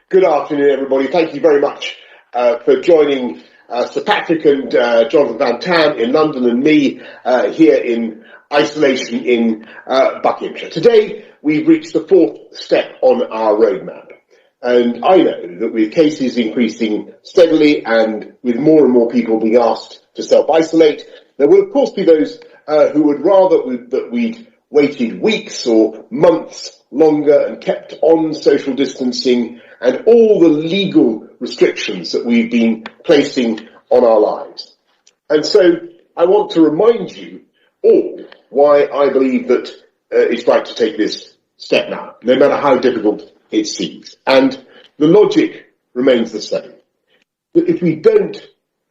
Good afternoon, everybody. Thank you very much for joining Sir Patrick and Jonathan Van Tam in London and me here in isolation in Buckinghamshire. Today, we've reached the fourth step on our roadmap. And I know that with cases increasing steadily and with more and more people being asked to self-isolate, there will of course be those who would rather that we'd waited weeks or months longer and kept on social distancing and all the legal restrictions that we've been placing on our lives. And so I want to remind you all why I believe that it's right to take this step now, no matter how difficult it seems. And the logic remains the same. That if we don't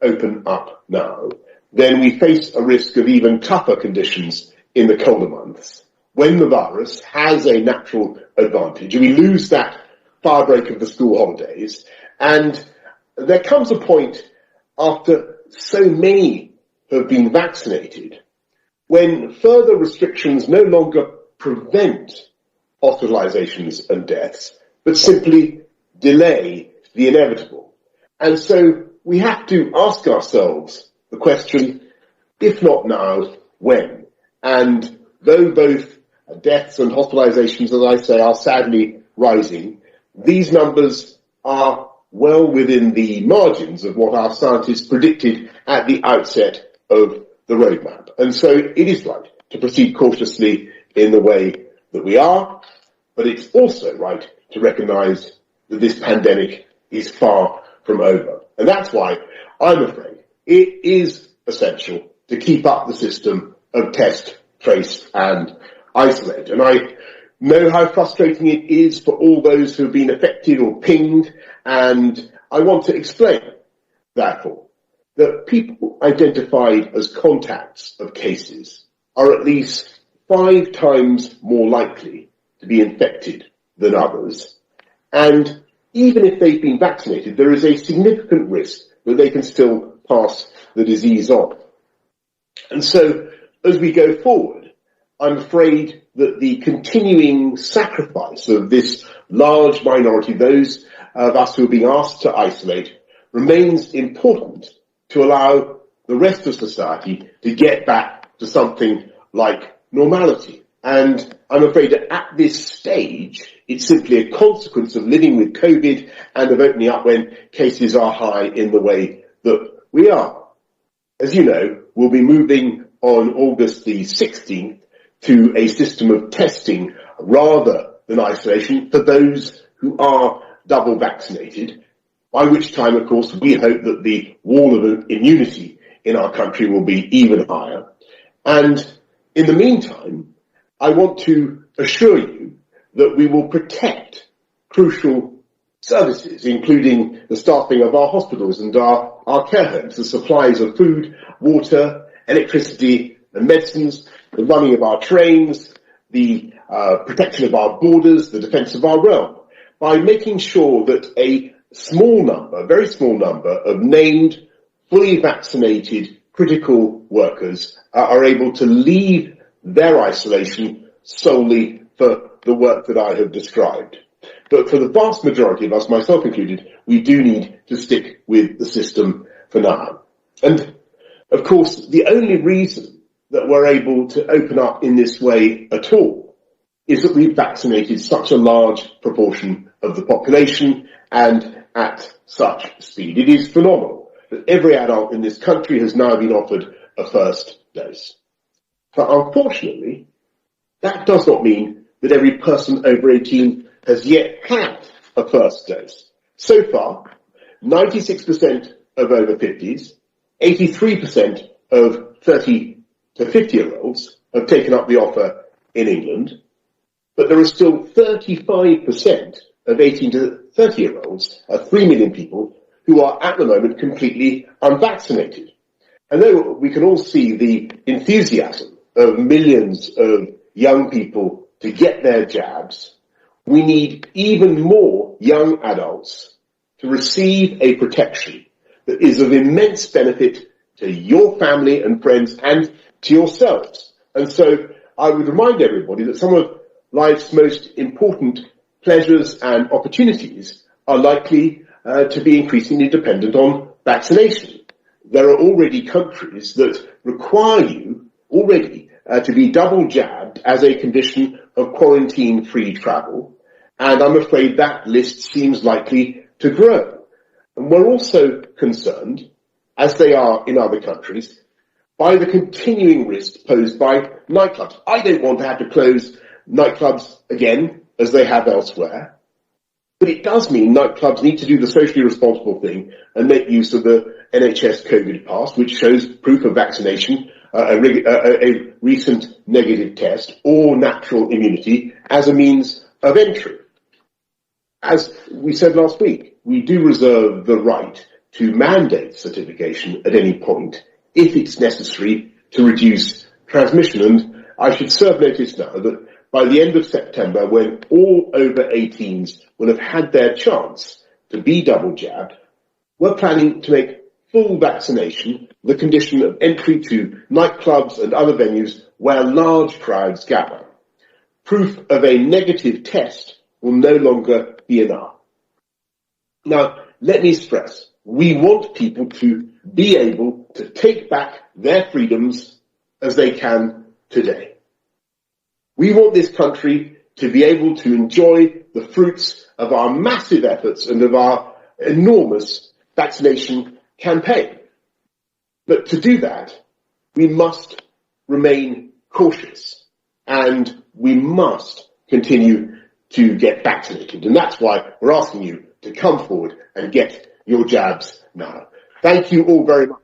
open up now, then we face a risk of even tougher conditions in the colder months, when the virus has a natural advantage, and we lose that firebreak of the school holidays, and there comes a point after so many have been vaccinated when further restrictions no longer prevent hospitalizations and deaths, but simply delay the inevitable. And so we have to ask ourselves the question, if not now, when? And though both deaths and hospitalizations, as I say, are sadly rising, these numbers are well within the margins of what our scientists predicted at the outset of the roadmap. And so it is right to proceed cautiously in the way that we are, but it's also right to recognise that this pandemic is far from over. And that's why I'm afraid it is essential to keep up the system of test, trace and isolate. And I know how frustrating it is for all those who have been affected or pinged, and I want to explain, therefore, that people identified as contacts of cases are at least 5 times more likely to be infected than others. And even if they've been vaccinated, there is a significant risk that they can still pass the disease on. And so, as we go forward, I'm afraid that the continuing sacrifice of this large minority, those of us who are being asked to isolate, remains important to allow the rest of society to get back to something like normality. And I'm afraid that at this stage, it's simply a consequence of living with COVID and of opening up when cases are high in the way that we are. As you know, we'll be moving on August the 16th to a system of testing rather than isolation for those who are double vaccinated, by which time, of course, we hope that the wall of immunity in our country will be even higher. And in the meantime, I want to assure you that we will protect crucial services, including the staffing of our hospitals and our care homes, the supplies of food, water, electricity and medicines, the running of our trains, the protection of our borders, the defence of our realm, by making sure that a very small number of named, fully vaccinated critical workers are able to leave their isolation solely for the work that I have described. But for the vast majority of us, myself included, we do need to stick with the system for now. And, of course, the only reason that we're able to open up in this way at all is that we've vaccinated such a large proportion of the population and at such speed. It is phenomenal that every adult in this country has now been offered a first dose. But unfortunately, that does not mean that every person over 18 has yet had a first dose. So far, 96% of over 50s, 83% of 30 to 50-year-olds have taken up the offer in England, but there are still 35% of 18 to 30-year-olds, 3 million people, who are at the moment completely unvaccinated. And though we can all see the enthusiasm of millions of young people to get their jabs, we need even more young adults to receive a protection that is of immense benefit to your family and friends and to yourselves. And so I would remind everybody that some of life's most important pleasures and opportunities are likely to be increasingly dependent on vaccination. There are already countries that require you already to be double jabbed as a condition of quarantine-free travel, and I'm afraid that list seems likely to grow. And we're also concerned, as they are in other countries, by the continuing risk posed by nightclubs. I don't want to have to close nightclubs again, as they have elsewhere, but it does mean nightclubs need to do the socially responsible thing and make use of the NHS COVID pass, which shows proof of vaccination, a recent negative test, or natural immunity as a means of entry. As we said last week, we do reserve the right to mandate certification at any point if it's necessary to reduce transmission. And I should serve notice now that by the end of September, when all over 18s will have had their chance to be double jabbed, we're planning to make full vaccination the condition of entry to nightclubs and other venues where large crowds gather. Proof of a negative test will no longer be enough. Now, let me stress, we want people to be able to take back their freedoms as they can today. We want this country to be able to enjoy the fruits of our massive efforts and of our enormous vaccination campaign. But to do that, we must remain cautious and we must continue to get vaccinated. And that's why we're asking you to come forward and get your jabs now. Thank you all very much.